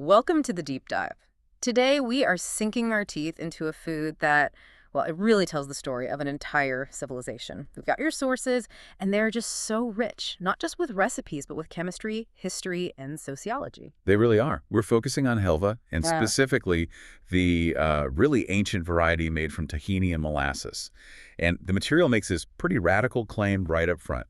Welcome to the deep dive. Today, we are sinking our teeth into a food that, well, it really tells the story of an entire civilization. We've got your sources, and they're just so rich, not just with recipes, but with chemistry, history, and sociology. They really are. We're focusing on Halva, and Yeah. specifically the really ancient variety made from tahini and molasses. And the material makes this pretty radical claim right up front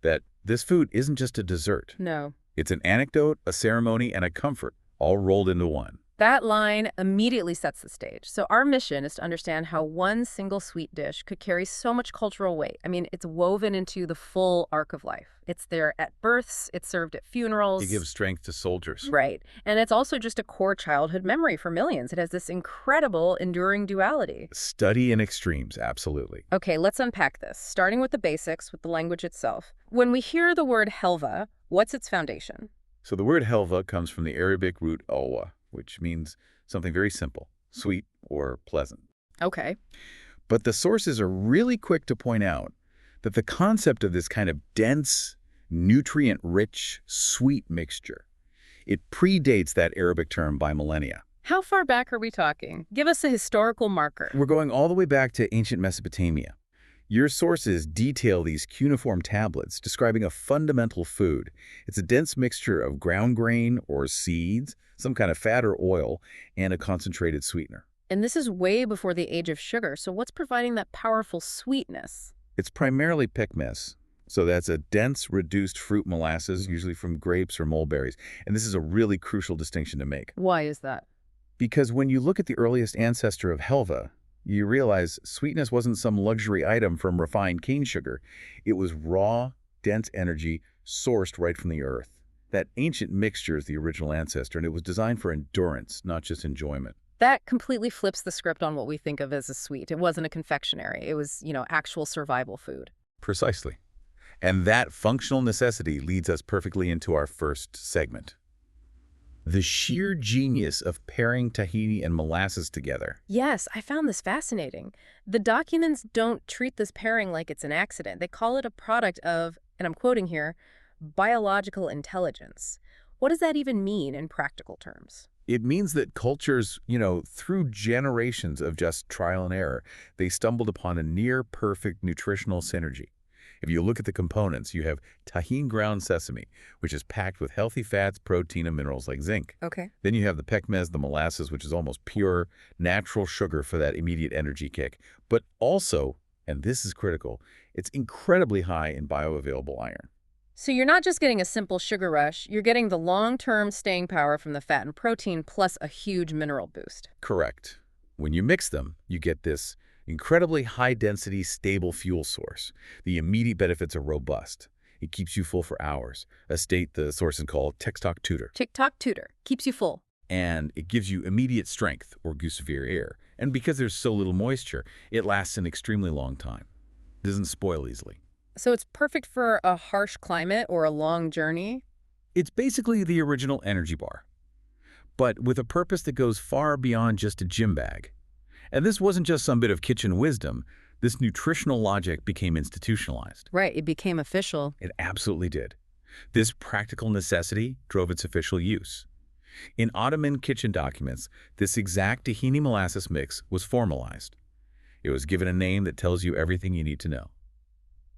that this food isn't just a dessert. No. It's an anecdote, a ceremony, and a comfort, all rolled into one. That line immediately sets the stage. So our mission is to understand how one single sweet dish could carry so much cultural weight. I mean, it's woven into the full arc of life. It's there at births, it's served at funerals. It gives strength to soldiers. Right. And it's also just a core childhood memory for millions. It has this incredible, enduring duality. Study in extremes, absolutely. Okay, let's unpack this, starting with the basics, with the language itself. When we hear the word Helva, what's its foundation? So the word Halva comes from the Arabic root alwa, which means something very simple, sweet or pleasant. Okay. But the sources are really quick to point out that the concept of this kind of dense, nutrient-rich, sweet mixture, it predates that Arabic term by millennia. How far back are we talking? Give us a historical marker. We're going all the way back to ancient Mesopotamia. Your sources detail these cuneiform tablets describing a fundamental food. It's a dense mixture of ground grain or seeds, some kind of fat or oil, and a concentrated sweetener. And this is way before the age of sugar, so what's providing that powerful sweetness? It's primarily pekmez. So that's a dense, reduced fruit molasses, usually from grapes or mulberries. And this is a really crucial distinction to make. Why is that? Because when you look at the earliest ancestor of Helva, you realize sweetness wasn't some luxury item from refined cane sugar. It was raw, dense energy sourced right from the earth. That ancient mixture is the original ancestor, and it was designed for endurance, not just enjoyment. That completely flips the script on what we think of as a sweet. It wasn't a confectionery. It was, actual survival food. Precisely. And that functional necessity leads us perfectly into our first segment. The sheer genius of pairing tahini and molasses together. Yes, I found this fascinating. The documents don't treat this pairing like it's an accident. They call it a product of, and I'm quoting here, biological intelligence. What does that even mean in practical terms? It means that cultures, through generations of just trial and error, they stumbled upon a near-perfect nutritional synergy. If you look at the components, you have tahine ground sesame, which is packed with healthy fats, protein, and minerals like zinc. Okay. Then you have the pekmez, the molasses, which is almost pure, natural sugar for that immediate energy kick. But also, and this is critical, it's incredibly high in bioavailable iron. So you're not just getting a simple sugar rush, you're getting the long-term staying power from the fat and protein plus a huge mineral boost. Correct. When you mix them, you get this incredibly high-density, stable fuel source. The immediate benefits are robust. It keeps you full for hours, a state the sources call tick-tock tutor. Tick-tock tutor. Keeps you full. And it gives you immediate strength, or gusevere air. And because there's so little moisture, it lasts an extremely long time. It doesn't spoil easily. So it's perfect for a harsh climate or a long journey? It's basically the original energy bar, but with a purpose that goes far beyond just a gym bag. And this wasn't just some bit of kitchen wisdom. This nutritional logic became institutionalized. Right, it became official. It absolutely did. This practical necessity drove its official use. In Ottoman kitchen documents, this exact tahini molasses mix was formalized. It was given a name that tells you everything you need to know.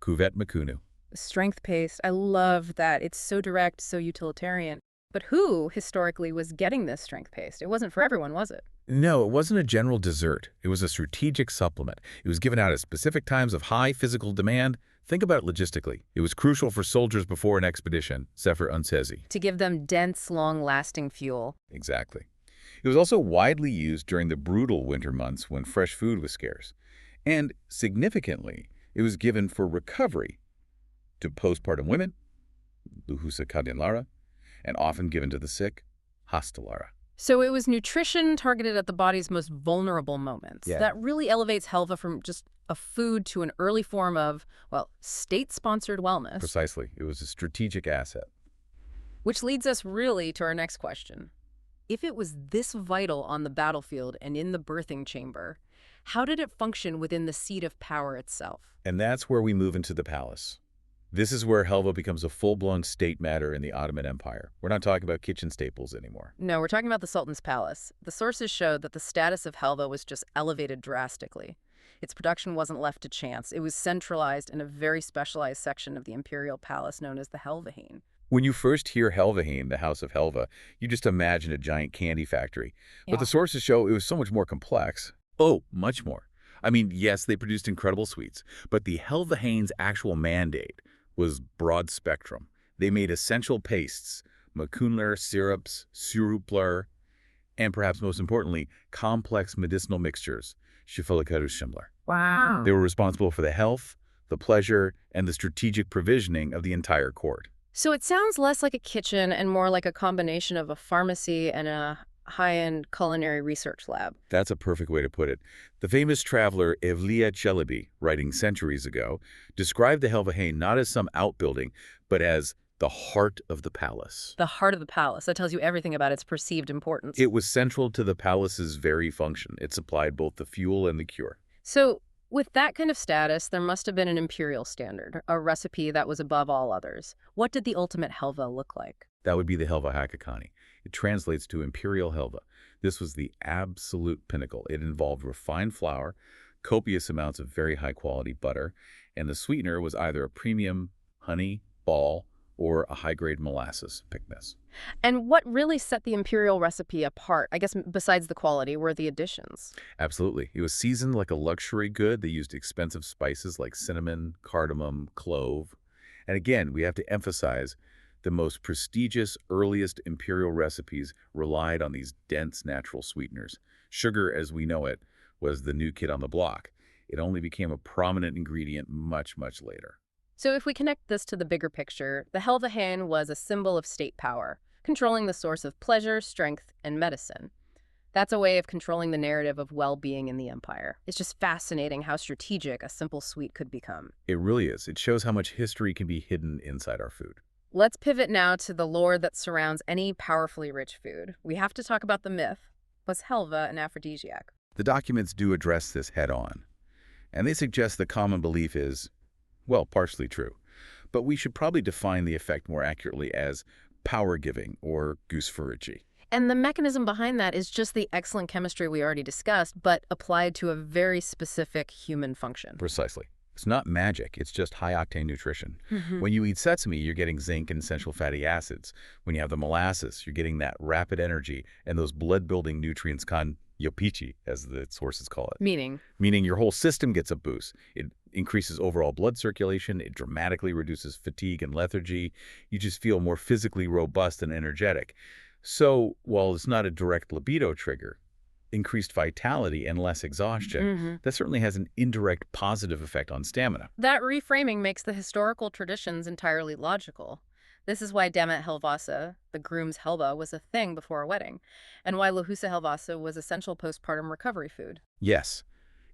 Kuvet Makunu. Strength paste. I love that. It's so direct, so utilitarian. But who, historically, was getting this strength paste? It wasn't for everyone, was it? No, it wasn't a general dessert. It was a strategic supplement. It was given out at specific times of high physical demand. Think about it logistically. It was crucial for soldiers before an expedition, Sefer Unsezi. To give them dense, long-lasting fuel. Exactly. It was also widely used during the brutal winter months when fresh food was scarce. And significantly, it was given for recovery to postpartum women, luhusa kadyanlara, and often given to the sick, hastalara. So it was nutrition targeted at the body's most vulnerable moments. Yeah. That really elevates Helva from just a food to an early form of, well, state-sponsored wellness. Precisely. It was a strategic asset. Which leads us really to our next question. If it was this vital on the battlefield and in the birthing chamber, how did it function within the seat of power itself? And that's where we move into the palace. This is where Helva becomes a full-blown state matter in the Ottoman Empire. We're not talking about kitchen staples anymore. No, we're talking about the Sultan's palace. The sources showed that the status of Halva was just elevated drastically. Its production wasn't left to chance. It was centralized in a very specialized section of the imperial palace known as the Helvahane. When you first hear Helvahane, the House of Helva, you just imagine a giant candy factory. But Yeah. the sources show it was so much more complex. Oh, much more. I mean, yes, they produced incredible sweets, but the Helvahane's actual mandate was broad spectrum. They made essential pastes, macunlar syrups, siruplar, and perhaps most importantly, complex medicinal mixtures, Schimler. Wow. They were responsible for the health, the pleasure, and the strategic provisioning of the entire court. So it sounds less like a kitchen and more like a combination of a pharmacy and a high-end culinary research lab. That's a perfect way to put it. The famous traveler Evliya Çelebi, writing centuries ago, described the Helvahane not as some outbuilding, but as the heart of the palace. The heart of the palace. That tells you everything about its perceived importance. It was central to the palace's very function. It supplied both the fuel and the cure. So with that kind of status, there must have been an imperial standard, a recipe that was above all others. What did the ultimate Helva look like? That would be the Helva Hakakani. It translates to Imperial Helva. This was the absolute pinnacle. It involved refined flour, copious amounts of very high-quality butter, and the sweetener was either a premium honey, ball, or a high-grade molasses, picnis. And what really set the imperial recipe apart, I guess besides the quality, were the additions. Absolutely. It was seasoned like a luxury good. They used expensive spices like cinnamon, cardamom, clove. And again, we have to emphasize the most prestigious, earliest imperial recipes relied on these dense natural sweeteners. Sugar, as we know it, was the new kid on the block. It only became a prominent ingredient much, much later. So if we connect this to the bigger picture, the Helvahane was a symbol of state power, controlling the source of pleasure, strength, and medicine. That's a way of controlling the narrative of well-being in the empire. It's just fascinating how strategic a simple sweet could become. It really is. It shows how much history can be hidden inside our food. Let's pivot now to the lore that surrounds any powerfully rich food. We have to talk about the myth. Was Helva an aphrodisiac? The documents do address this head-on, and they suggest the common belief is, well, partially true. But we should probably define the effect more accurately as power-giving or gooseferity. And the mechanism behind that is just the excellent chemistry we already discussed, but applied to a very specific human function. Precisely. It's not magic, it's just high-octane nutrition. Mhm. When you eat sesame, you're getting zinc and essential fatty acids. When you have the molasses, you're getting that rapid energy and those blood-building nutrients called yopichi, as the sources call it. Meaning your whole system gets a boost. It increases overall blood circulation, it dramatically reduces fatigue and lethargy. You just feel more physically robust and energetic. So, while it's not a direct libido trigger, increased vitality and less exhaustion, that certainly has an indirect positive effect on stamina. That reframing makes the historical traditions entirely logical. This is why Demet Helvasa, the groom's helva, was a thing before a wedding, and why Lohusa Helvasa was essential postpartum recovery food. Yes,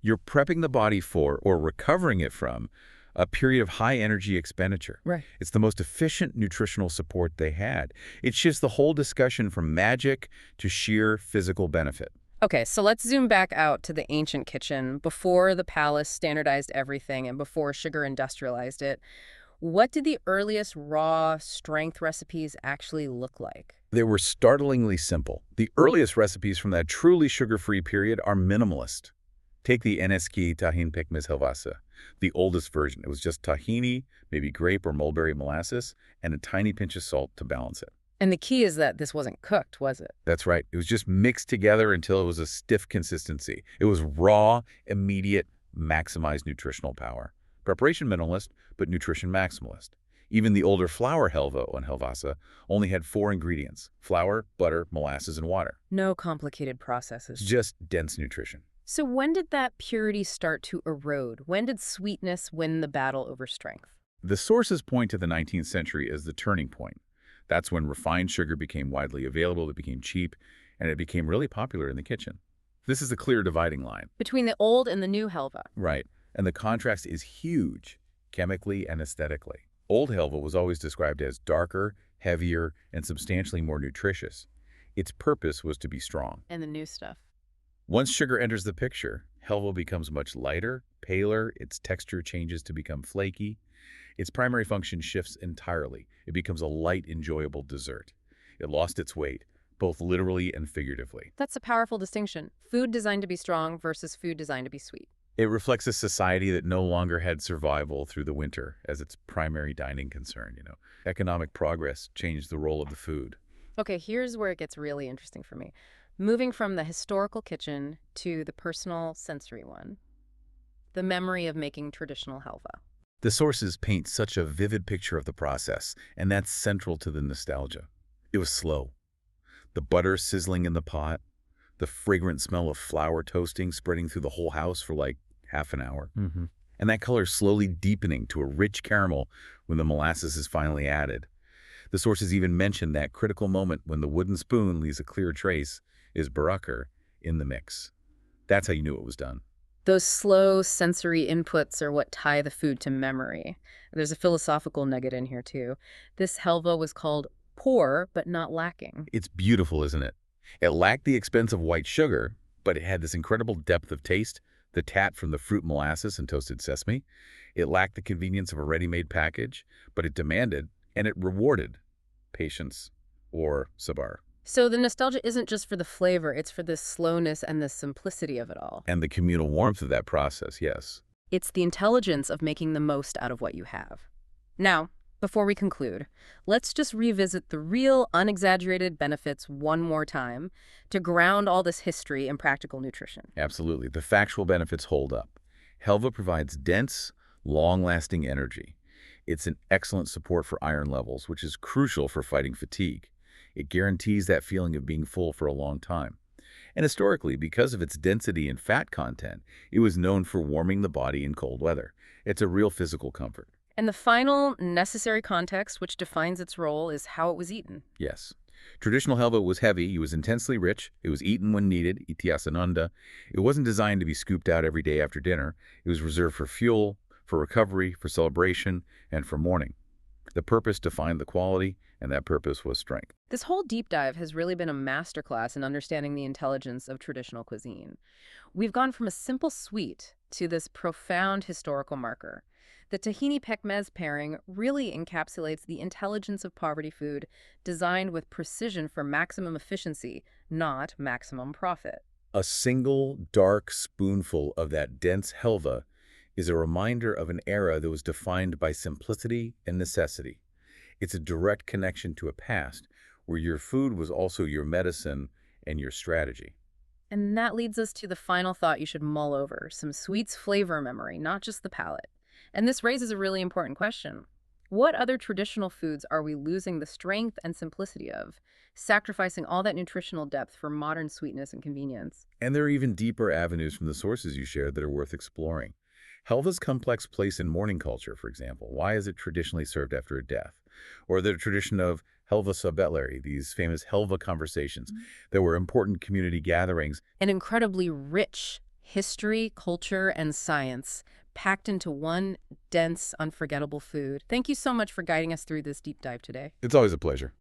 you're prepping the body for, or recovering it from, a period of high energy expenditure. Right. It's the most efficient nutritional support they had. It shifts the whole discussion from magic to sheer physical benefit. Okay, so let's zoom back out to the ancient kitchen, before the palace standardized everything and before sugar industrialized it. What did the earliest raw strength recipes actually look like? They were startlingly simple. The earliest recipes from that truly sugar-free period are minimalist. Take the Eneski tahin pekmez helvasa, the oldest version. It was just tahini, maybe grape or mulberry molasses, and a tiny pinch of salt to balance it. And the key is that this wasn't cooked, was it? That's right. It was just mixed together until it was a stiff consistency. It was raw, immediate, maximized nutritional power. Preparation minimalist, but nutrition maximalist. Even the older flour helva on helvasa only had 4 ingredients: flour, butter, molasses, and water. No complicated processes. Just dense nutrition. So when did that purity start to erode? When did sweetness win the battle over strength? The sources point to the 19th century as the turning point. That's when refined sugar became widely available, it became cheap, and it became really popular in the kitchen. This is a clear dividing line. Between the old and the new helva. Right. And the contrast is huge, chemically and aesthetically. Old helva was always described as darker, heavier, and substantially more nutritious. Its purpose was to be strong. And the new stuff. Once sugar enters the picture, helva becomes much lighter, paler, its texture changes to become flaky. Its primary function shifts entirely. It becomes a light, enjoyable dessert. It lost its weight, both literally and figuratively. That's a powerful distinction. Food designed to be strong versus food designed to be sweet. It reflects a society that no longer had survival through the winter as its primary dining concern. Economic progress changed the role of the food. Okay, here's where it gets really interesting for me. Moving from the historical kitchen to the personal sensory one, the memory of making traditional halva. The sources paint such a vivid picture of the process, and that's central to the nostalgia. It was slow. The butter sizzling in the pot, the fragrant smell of flour toasting spreading through the whole house for like half an hour. And that color slowly deepening to a rich caramel when the molasses is finally added. The sources even mention that critical moment when the wooden spoon leaves a clear trace is barakar in the mix. That's how you knew it was done. Those slow sensory inputs are what tie the food to memory. There's a philosophical nugget in here, too. This halva was called poor, but not lacking. It's beautiful, isn't it? It lacked the expense of white sugar, but it had this incredible depth of taste, the tat from the fruit molasses and toasted sesame. It lacked the convenience of a ready-made package, but it demanded, and it rewarded, patience or sabar. So the nostalgia isn't just for the flavor, it's for the slowness and the simplicity of it all. And the communal warmth of that process, yes. It's the intelligence of making the most out of what you have. Now, before we conclude, let's just revisit the real, unexaggerated benefits one more time to ground all this history in practical nutrition. Absolutely. The factual benefits hold up. Halva provides dense, long-lasting energy. It's an excellent support for iron levels, which is crucial for fighting fatigue. It guarantees that feeling of being full for a long time. And historically, because of its density and fat content, it was known for warming the body in cold weather. It's a real physical comfort. And the final necessary context, which defines its role, is how it was eaten. Yes. Traditional halva was heavy, it was intensely rich, it was eaten when needed, itiasananda. It wasn't designed to be scooped out every day after dinner. It was reserved for fuel, for recovery, for celebration, and for mourning. The purpose defined the quality, and that purpose was strength. This whole deep dive has really been a masterclass in understanding the intelligence of traditional cuisine. We've gone from a simple sweet to this profound historical marker. The tahini pekmez pairing really encapsulates the intelligence of poverty food designed with precision for maximum efficiency, not maximum profit. A single dark spoonful of that dense halva is a reminder of an era that was defined by simplicity and necessity. It's a direct connection to a past where your food was also your medicine and your strategy. And that leads us to the final thought you should mull over, some sweets flavor memory, not just the palate. And this raises a really important question. What other traditional foods are we losing the strength and simplicity of, sacrificing all that nutritional depth for modern sweetness and convenience? And there are even deeper avenues from the sources you shared that are worth exploring. Halva's complex place in mourning culture, for example. Why is it traditionally served after a death? Or the tradition of Halva sabetleri, these famous Halva conversations that were important community gatherings. An incredibly rich history, culture, and science packed into one dense, unforgettable food. Thank you so much for guiding us through this deep dive today. It's always a pleasure.